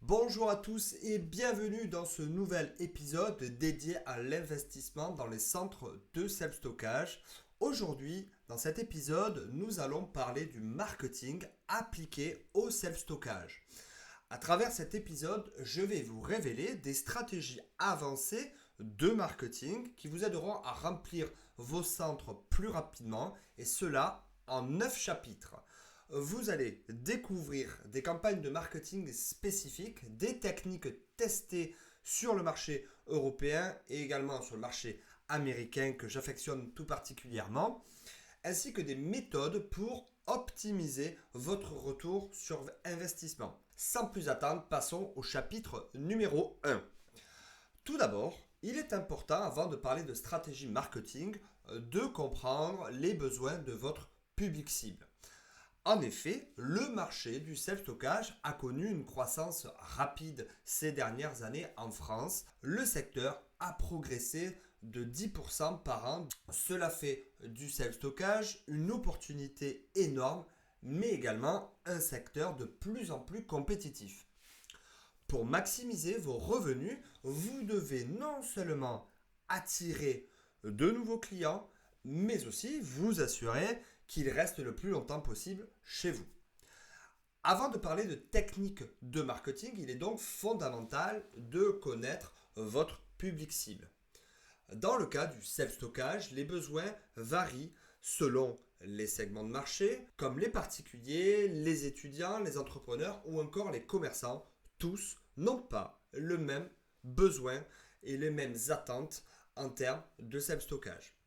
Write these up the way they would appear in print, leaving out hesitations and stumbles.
Bonjour à tous et bienvenue dans ce nouvel épisode dédié à l'investissement dans les centres de self-stockage. Aujourd'hui, dans cet épisode, nous allons parler du marketing appliqué au self-stockage. À travers cet épisode, je vais vous révéler des stratégies avancées de marketing qui vous aideront à remplir vos centres plus rapidement et cela en 9 chapitres. Vous allez découvrir des campagnes de marketing spécifiques, des techniques testées sur le marché européen et également sur le marché américain que j'affectionne tout particulièrement, ainsi que des méthodes pour optimiser votre retour sur investissement. Sans plus attendre, passons au chapitre numéro 1. Tout d'abord, il est important, avant de parler de stratégie marketing, de comprendre les besoins de votre public cible. En effet, le marché du self-stockage a connu une croissance rapide ces dernières années en France. Le secteur a progressé de 10% par an. Cela fait du self-stockage une opportunité énorme, mais également un secteur de plus en plus compétitif. Pour maximiser vos revenus, vous devez non seulement attirer de nouveaux clients, mais aussi vous assurer qu'ils restent le plus longtemps possible chez vous. Avant de parler de techniques de marketing, il est donc fondamental de connaître votre public cible. Dans le cas du self-stockage, les besoins varient selon les segments de marché, comme les particuliers, les étudiants, les entrepreneurs ou encore les commerçants. Tous n'ont pas le même besoin et les mêmes attentes en termes de self-stockage.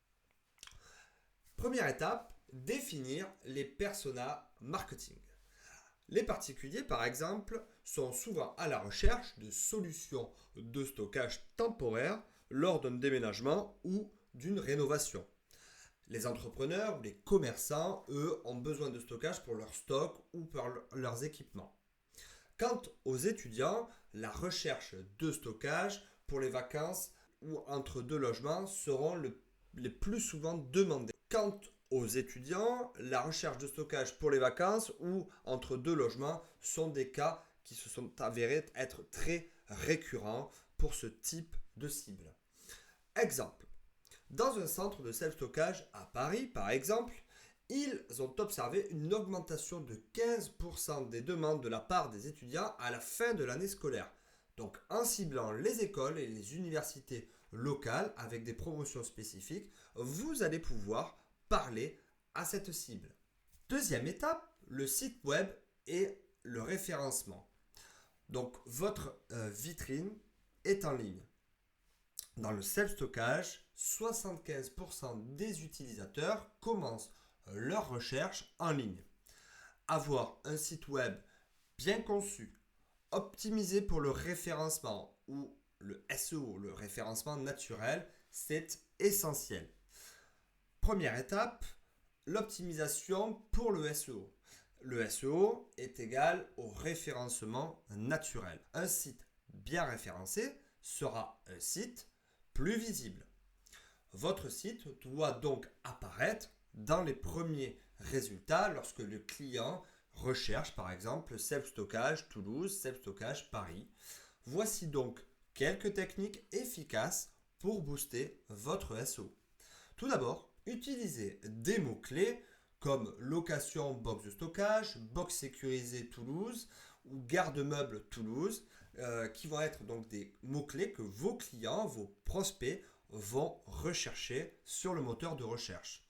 Première étape, définir les personas marketing. Les particuliers, par exemple, sont souvent à la recherche de solutions de stockage temporaires lors d'un déménagement ou d'une rénovation. Les entrepreneurs ou les commerçants, eux, ont besoin de stockage pour leur stock ou pour leurs équipements. Quant aux étudiants, la recherche de stockage pour les vacances ou entre deux logements seront les plus souvent demandés. Quant aux étudiants, la recherche de stockage pour les vacances ou entre deux logements sont des cas qui se sont avérés être très récurrents pour ce type de cible. Exemple. Dans un centre de self-stockage à Paris, par exemple, ils ont observé une augmentation de 15% des demandes de la part des étudiants à la fin de l'année scolaire. Donc en ciblant les écoles et les universités locales avec des promotions spécifiques, vous allez pouvoir parler à cette cible. Deuxième étape, le site web et le référencement. Donc votre vitrine est en ligne. Dans le self-stockage, 75% des utilisateurs commencent leur recherche en ligne. Avoir un site web bien conçu, optimisé pour le référencement ou le SEO, le référencement naturel, c'est essentiel. Première étape, l'optimisation pour le SEO. Le SEO est égal au référencement naturel. Un site bien référencé sera un site plus visible. Votre site doit donc apparaître dans les premiers résultats lorsque le client recherche par exemple self-stockage Toulouse, self-stockage Paris. Voici donc quelques techniques efficaces pour booster votre SEO. Tout d'abord, utilisez des mots-clés comme location box de stockage, box sécurisée Toulouse ou garde-meuble Toulouse, qui vont être donc des mots-clés que vos clients, vos prospects vont rechercher sur le moteur de recherche.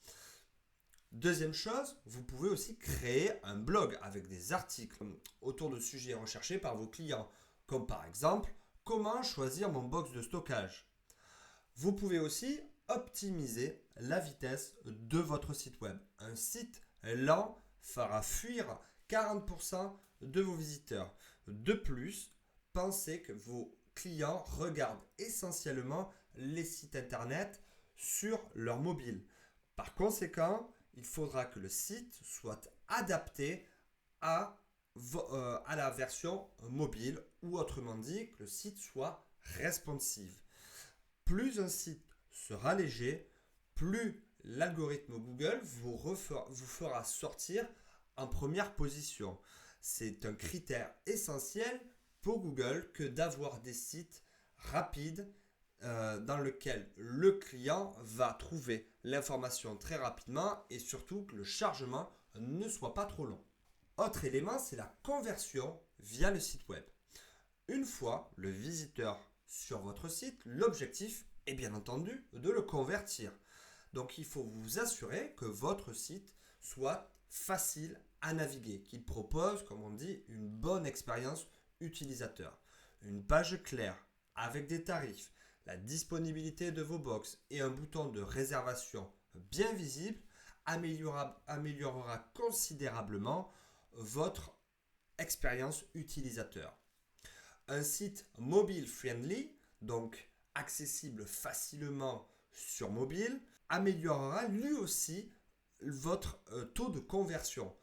Deuxième chose, vous pouvez aussi créer un blog avec des articles autour de sujets recherchés par vos clients, comme par exemple comment choisir mon box de stockage. Vous pouvez aussi optimiser la vitesse de votre site web. Un site lent fera fuir 40% de vos visiteurs. De plus, pensez que vos clients regardent essentiellement les sites internet sur leur mobile. Par conséquent, il faudra que le site soit adapté à la version mobile ou autrement dit que le site soit responsive. Plus un site sera léger, plus l'algorithme Google vous fera sortir en première position. C'est un critère essentiel pour Google que d'avoir des sites rapides dans lesquels le client va trouver l'information très rapidement et surtout que le chargement ne soit pas trop long. Autre élément, c'est la conversion via le site web. Une fois le visiteur sur votre site, l'objectif est bien entendu de le convertir. Donc il faut vous assurer que votre site soit facile à naviguer, qu'il propose, comme on dit, une bonne expérience utilisateur. Une page claire avec des tarifs, la disponibilité de vos box et un bouton de réservation bien visible améliorera considérablement votre expérience utilisateur. Un site mobile friendly, donc accessible facilement sur mobile, améliorera lui aussi votre taux de conversion.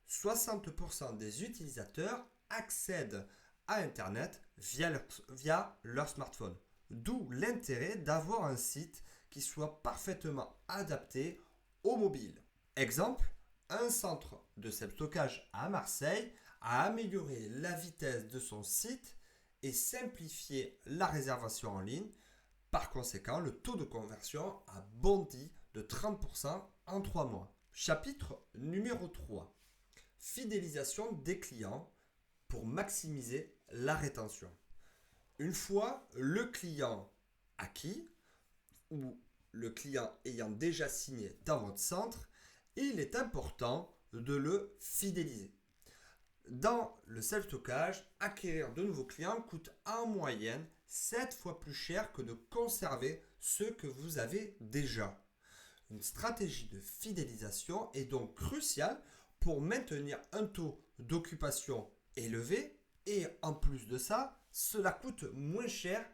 60% des utilisateurs accèdent à Internet via leur smartphone. D'où l'intérêt d'avoir un site qui soit parfaitement adapté au mobile. Exemple, un centre de self-stockage à Marseille a amélioré la vitesse de son site et simplifié la réservation en ligne. Par conséquent, le taux de conversion a bondi de 30% en 3 mois. Chapitre numéro 3. Fidélisation des clients pour maximiser la rétention. Une fois le client acquis ou le client ayant déjà signé dans votre centre, il est important de le fidéliser. Dans le self-stockage, acquérir de nouveaux clients coûte en moyenne 7 fois plus cher que de conserver ceux que vous avez déjà. Une stratégie de fidélisation est donc cruciale pour maintenir un taux d'occupation élevé et en plus de ça, cela coûte moins cher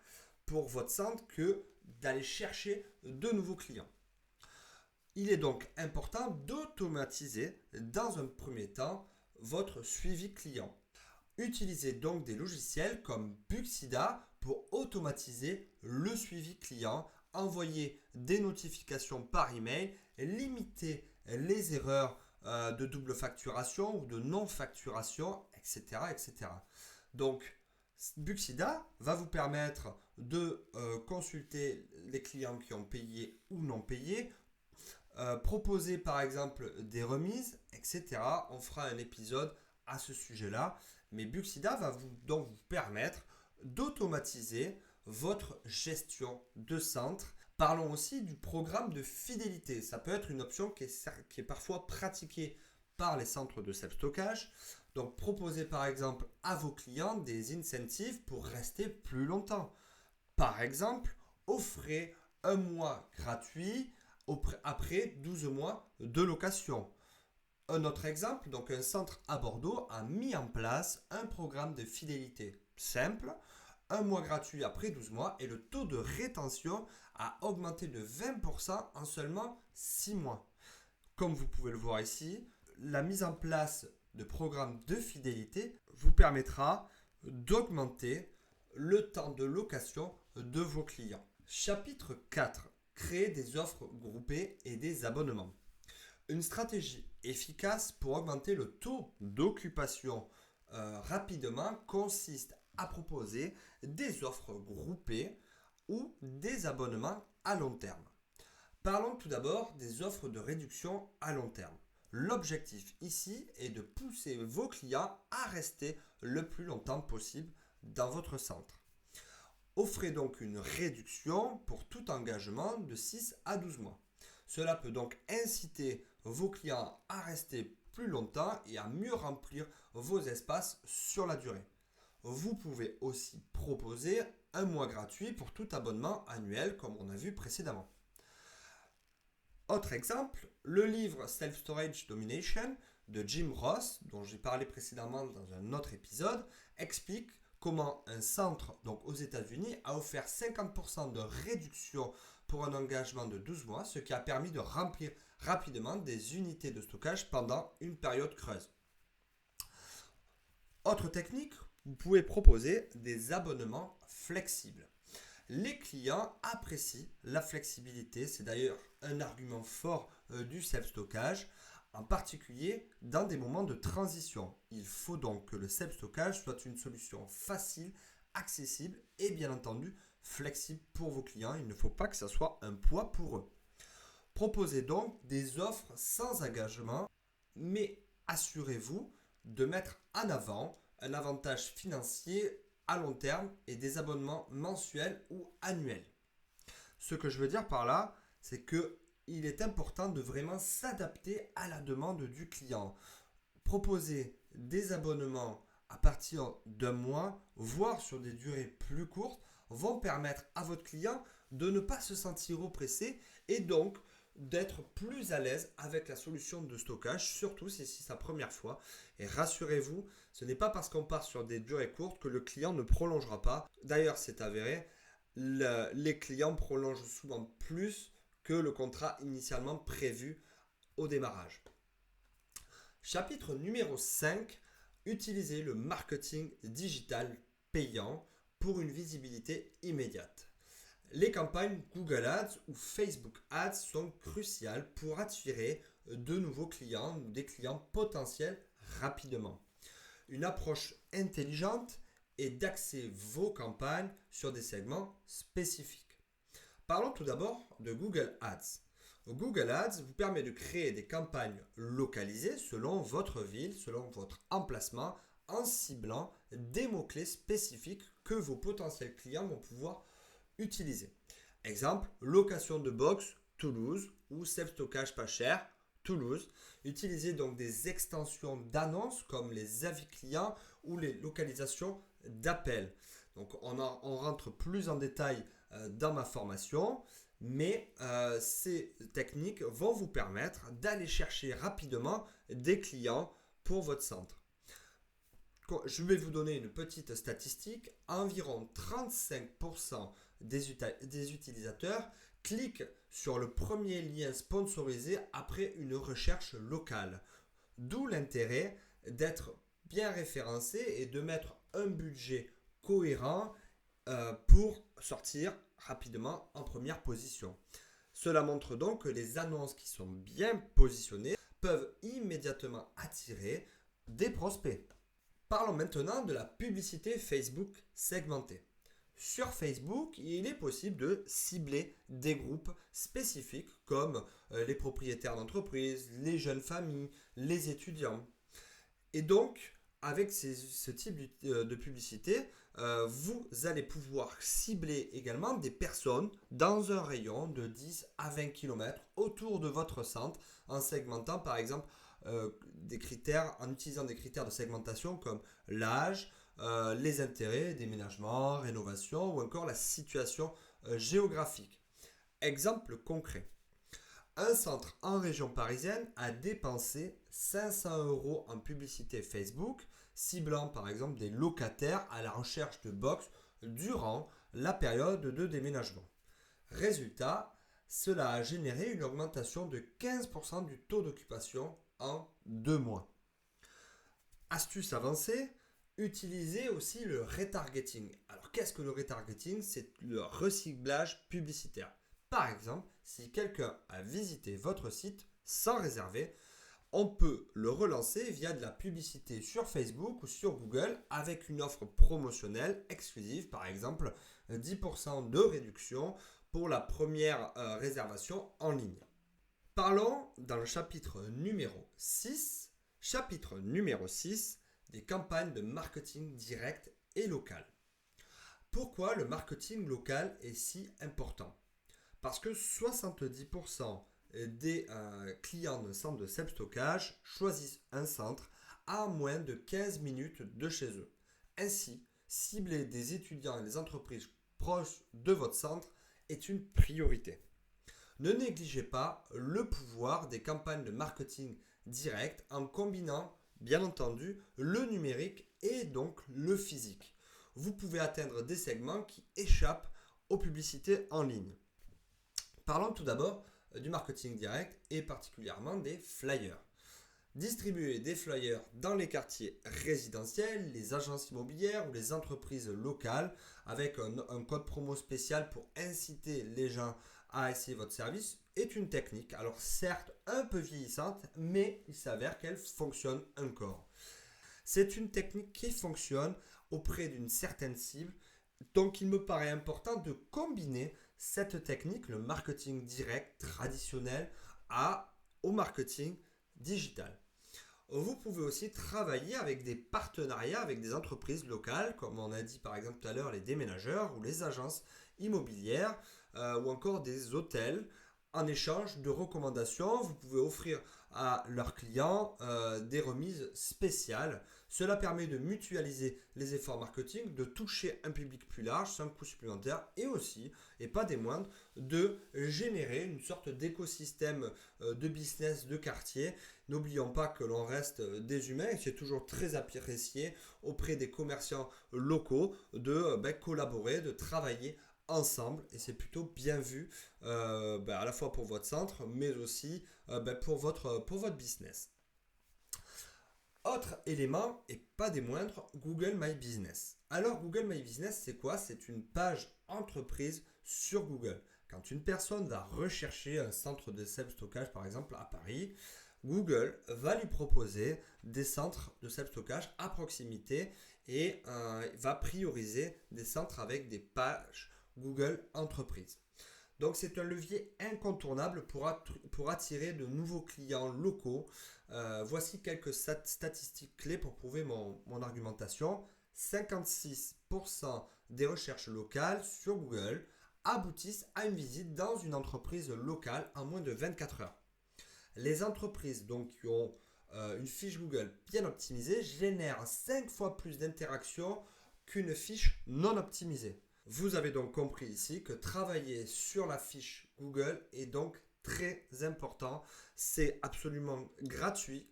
pour votre centre que d'aller chercher de nouveaux clients. Il est donc important d'automatiser dans un premier temps votre suivi client. Utilisez donc des logiciels comme Buxida pour automatiser le suivi client, envoyer des notifications par email, limiter les erreurs de double facturation ou de non-facturation, etc., etc. Donc, Buxida va vous permettre de consulter les clients qui ont payé ou non payé, proposer par exemple des remises, etc. On fera un épisode à ce sujet-là. Mais Buxida va donc vous permettre d'automatiser votre gestion de centre. Parlons aussi du programme de fidélité. Ça peut être une option qui est parfois pratiquée par les centres de self-stockage. Donc, proposez par exemple à vos clients des incentives pour rester plus longtemps. Par exemple, offrez un mois gratuit après 12 mois de location. Un autre exemple, donc un centre à Bordeaux a mis en place un programme de fidélité simple, un mois gratuit après 12 mois et le taux de rétention a augmenté de 20% en seulement 6 mois. Comme vous pouvez le voir ici, la mise en place de programmes de fidélité vous permettra d'augmenter le temps de location de vos clients. Chapitre 4. Créer des offres groupées et des abonnements. Une stratégie efficace pour augmenter le taux d'occupation rapidement consiste à proposer des offres groupées ou des abonnements à long terme. Parlons tout d'abord des offres de réduction à long terme. L'objectif ici est de pousser vos clients à rester le plus longtemps possible dans votre centre. Offrez donc une réduction pour tout engagement de 6 à 12 mois. Cela peut donc inciter vos clients à rester plus longtemps et à mieux remplir vos espaces sur la durée. Vous pouvez aussi proposer un mois gratuit pour tout abonnement annuel comme on a vu précédemment. Autre exemple, le livre Self-Storage Domination de Jim Ross, dont j'ai parlé précédemment dans un autre épisode, explique comment un centre donc aux États-Unis a offert 50% de réduction pour un engagement de 12 mois, ce qui a permis de remplir rapidement des unités de stockage pendant une période creuse. Autre technique, vous pouvez proposer des abonnements flexibles. Les clients apprécient la flexibilité, c'est d'ailleurs un argument fort du self-stockage. en particulier dans des moments de transition. Il faut donc que le self-stockage soit une solution facile, accessible et bien entendu flexible pour vos clients. Il ne faut pas que ça soit un poids pour eux. Proposez donc des offres sans engagement, mais assurez-vous de mettre en avant un avantage financier à long terme et des abonnements mensuels ou annuels. Ce que je veux dire par là, c'est que il est important de vraiment s'adapter à la demande du client. Proposer des abonnements à partir d'un mois, voire sur des durées plus courtes, vont permettre à votre client de ne pas se sentir oppressé et donc d'être plus à l'aise avec la solution de stockage, surtout si c'est sa première fois. Et rassurez-vous, ce n'est pas parce qu'on part sur des durées courtes que le client ne prolongera pas. D'ailleurs, c'est avéré, les clients prolongent souvent plus que le contrat initialement prévu au démarrage. Chapitre numéro 5, utilisez le marketing digital payant pour une visibilité immédiate. Les campagnes Google Ads ou Facebook Ads sont cruciales pour attirer de nouveaux clients ou des clients potentiels rapidement. Une approche intelligente est d'axer vos campagnes sur des segments spécifiques. Parlons tout d'abord de Google Ads. Google Ads vous permet de créer des campagnes localisées selon votre ville, selon votre emplacement, en ciblant des mots-clés spécifiques que vos potentiels clients vont pouvoir utiliser. Exemple, location de box Toulouse ou self-stockage pas cher Toulouse. Utilisez donc des extensions d'annonces comme les avis clients ou les localisations d'appels. Donc on rentre plus en détail dans ma formation, mais ces techniques vont vous permettre d'aller chercher rapidement des clients pour votre centre. Je vais vous donner une petite statistique. Environ 35% des utilisateurs cliquent sur le premier lien sponsorisé après une recherche locale. D'où l'intérêt d'être bien référencé et de mettre un budget cohérent pour sortir rapidement en première position. Cela montre donc que les annonces qui sont bien positionnées peuvent immédiatement attirer des prospects. Parlons maintenant de la publicité Facebook segmentée. Sur Facebook, il est possible de cibler des groupes spécifiques comme les propriétaires d'entreprises, les jeunes familles, les étudiants. Et donc, avec ce type de publicité, vous allez pouvoir cibler également des personnes dans un rayon de 10 à 20 km autour de votre centre en segmentant par exemple des critères, en utilisant des critères de segmentation comme l'âge, les intérêts, déménagement, rénovation ou encore la situation géographique. Exemple concret. Un centre en région parisienne a dépensé 500 € en publicité Facebook, ciblant par exemple des locataires à la recherche de box durant la période de déménagement. Résultat, cela a généré une augmentation de 15% du taux d'occupation en 2 mois. Astuce avancée, utilisez aussi le retargeting. Alors qu'est-ce que le retargeting? C'est le reciblage publicitaire. Par exemple, si quelqu'un a visité votre site sans réserver, on peut le relancer via de la publicité sur Facebook ou sur Google avec une offre promotionnelle exclusive, par exemple 10% de réduction pour la première réservation en ligne. Parlons dans le chapitre numéro 6 des campagnes de marketing direct et local. Pourquoi le marketing local est si important? Parce que 70% des clients de centres de self-stockage choisissent un centre à moins de 15 minutes de chez eux. Ainsi, cibler des étudiants et des entreprises proches de votre centre est une priorité. Ne négligez pas le pouvoir des campagnes de marketing direct en combinant, bien entendu, le numérique et donc le physique. Vous pouvez atteindre des segments qui échappent aux publicités en ligne. Parlons tout d'abord du marketing direct et particulièrement des flyers. Distribuer des flyers dans les quartiers résidentiels, les agences immobilières ou les entreprises locales avec un code promo spécial pour inciter les gens à essayer votre service est une technique, alors certes un peu vieillissante, mais il s'avère qu'elle fonctionne encore. C'est une technique qui fonctionne auprès d'une certaine cible, donc il me paraît important de combiner cette technique, le marketing direct traditionnel, au marketing digital. Vous pouvez aussi travailler avec des partenariats avec des entreprises locales, comme on a dit par exemple tout à l'heure les déménageurs ou les agences immobilières ou encore des hôtels. En échange de recommandations, vous pouvez offrir à leurs clients des remises spéciales. Cela permet de mutualiser les efforts marketing, de toucher un public plus large sans coût supplémentaire et aussi, et pas des moindres, de générer une sorte d'écosystème de business de quartier. N'oublions pas que l'on reste des humains et c'est toujours très apprécié auprès des commerçants locaux de collaborer, de travailler ensemble et c'est plutôt bien vu à la fois pour votre centre mais aussi pour votre business. Autre élément, et pas des moindres, Google My Business. Alors Google My Business, c'est quoi? C'est une page entreprise sur Google. Quand une personne va rechercher un centre de self-stockage, par exemple à Paris, Google va lui proposer des centres de self-stockage à proximité et va prioriser des centres avec des pages Google Entreprise. Donc c'est un levier incontournable pour attirer de nouveaux clients locaux. Voici quelques statistiques clés pour prouver mon argumentation. 56% des recherches locales sur Google aboutissent à une visite dans une entreprise locale en moins de 24 heures. Les entreprises donc, qui ont une fiche Google bien optimisée génèrent 5 fois plus d'interactions qu'une fiche non optimisée. Vous avez donc compris ici que travailler sur la fiche Google est donc très important. C'est absolument gratuit.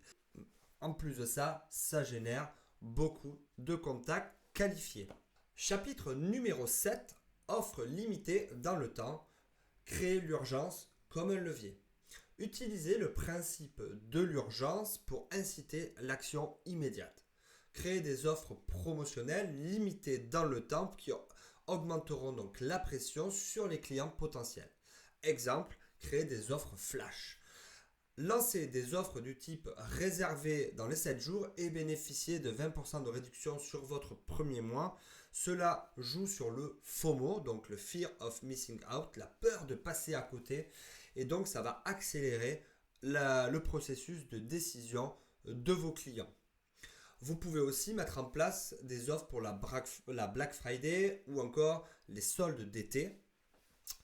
En plus de ça, ça génère beaucoup de contacts qualifiés. Chapitre numéro 7, offre limitée dans le temps. Créer l'urgence comme un levier. Utilisez le principe de l'urgence pour inciter l'action immédiate. Créer des offres promotionnelles limitées dans le temps qui augmenteront donc la pression sur les clients potentiels. Exemple, créer des offres flash. Lancez des offres du type réservé dans les 7 jours et bénéficier de 20% de réduction sur votre premier mois. Cela joue sur le FOMO, donc le Fear of Missing Out, la peur de passer à côté. Et donc ça va accélérer le processus de décision de vos clients. Vous pouvez aussi mettre en place des offres pour la Black Friday ou encore les soldes d'été.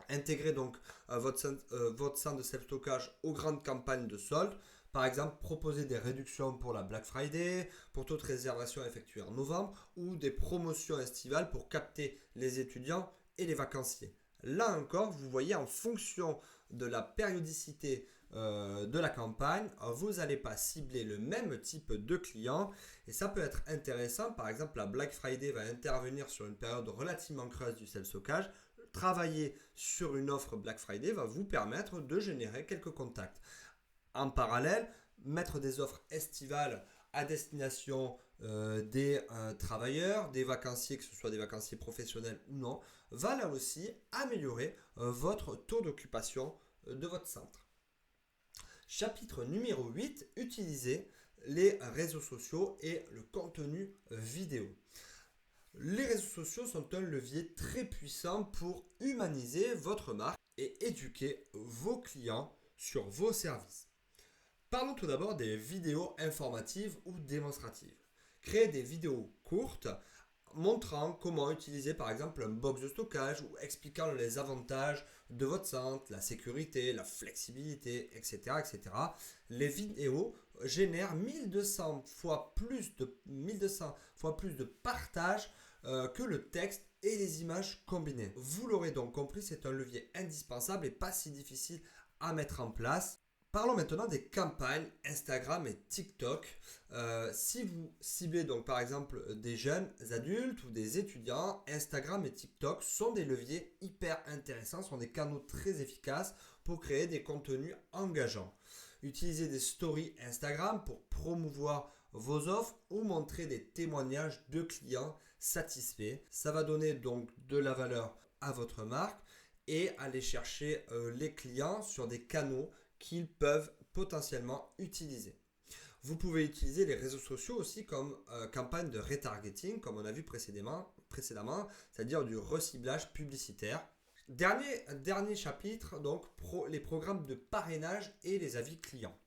Intégrez donc votre centre de self-stockage aux grandes campagnes de soldes. Par exemple, proposer des réductions pour la Black Friday, pour toute réservation effectuée en novembre ou des promotions estivales pour capter les étudiants et les vacanciers. Là encore, vous voyez, en fonction de la périodicité de la campagne, vous n'allez pas cibler le même type de client et ça peut être intéressant. Par exemple, la Black Friday va intervenir sur une période relativement creuse du self-stockage. Travailler sur une offre Black Friday va vous permettre de générer quelques contacts. En parallèle, mettre des offres estivales à destination des travailleurs, des vacanciers, que ce soit des vacanciers professionnels ou non, va là aussi améliorer votre taux d'occupation de votre centre. Chapitre numéro 8, utilisez les réseaux sociaux et le contenu vidéo. Les réseaux sociaux sont un levier très puissant pour humaniser votre marque et éduquer vos clients sur vos services. Parlons tout d'abord des vidéos informatives ou démonstratives. Créez des vidéos courtes montrant comment utiliser par exemple un box de stockage ou expliquant les avantages de votre centre, la sécurité, la flexibilité, etc. etc. Les vidéos génèrent 1200 fois plus de partage que le texte et les images combinées. Vous l'aurez donc compris, c'est un levier indispensable et pas si difficile à mettre en place. Parlons maintenant des campagnes Instagram et TikTok. Si vous ciblez donc par exemple des jeunes adultes ou des étudiants, Instagram et TikTok sont des leviers hyper intéressants, sont des canaux très efficaces pour créer des contenus engageants. Utilisez des stories Instagram pour promouvoir vos offres ou montrer des témoignages de clients satisfaits. Ça va donner donc de la valeur à votre marque et aller chercher les clients sur des canaux qu'ils peuvent potentiellement utiliser. Vous pouvez utiliser les réseaux sociaux aussi comme campagne de retargeting, comme on a vu précédemment, c'est-à-dire du reciblage publicitaire. Dernier chapitre, donc les programmes de parrainage et les avis clients.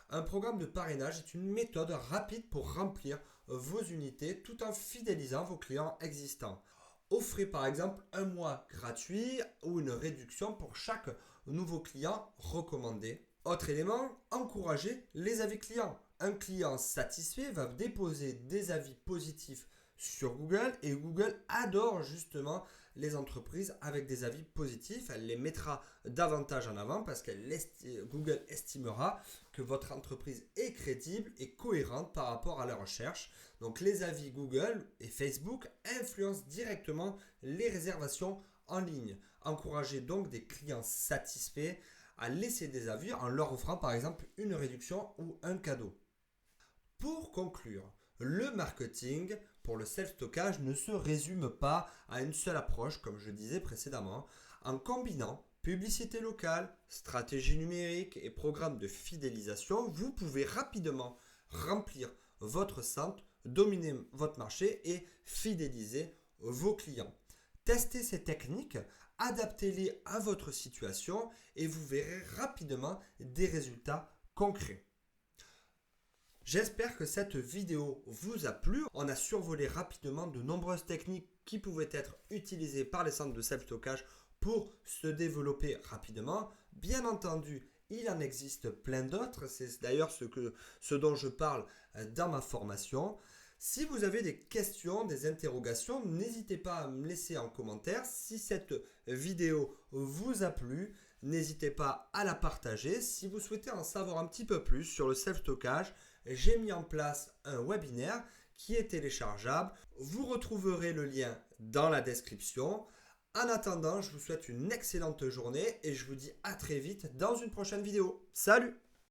Un programme de parrainage est une méthode rapide pour remplir vos unités tout en fidélisant vos clients existants. Offrez par exemple un mois gratuit ou une réduction pour chaque nouveau client recommandé. Autre élément, encouragez les avis clients. Un client satisfait va déposer des avis positifs sur Google et Google adore justement les entreprises avec des avis positifs. Elle les mettra davantage en avant parce que Google estimera que votre entreprise est crédible et cohérente par rapport à la recherche. Donc les avis Google et Facebook influencent directement les réservations en ligne. Encouragez donc des clients satisfaits à laisser des avis en leur offrant par exemple une réduction ou un cadeau. Pour conclure, le marketing pour le self-stockage ne se résume pas à une seule approche, comme je disais précédemment. En combinant publicité locale, stratégie numérique et programme de fidélisation, vous pouvez rapidement remplir votre centre, dominer votre marché et fidéliser vos clients. Testez ces techniques, adaptez-les à votre situation et vous verrez rapidement des résultats concrets. J'espère que cette vidéo vous a plu. On a survolé rapidement de nombreuses techniques qui pouvaient être utilisées par les centres de self-stockage pour se développer rapidement. Bien entendu, il en existe plein d'autres. C'est d'ailleurs ce dont je parle dans ma formation. Si vous avez des questions, des interrogations, n'hésitez pas à me laisser en commentaire. Si cette vidéo vous a plu, n'hésitez pas à la partager. Si vous souhaitez en savoir un petit peu plus sur le self-stockage, j'ai mis en place un webinaire qui est téléchargeable. Vous retrouverez le lien dans la description. En attendant, je vous souhaite une excellente journée et je vous dis à très vite dans une prochaine vidéo. Salut!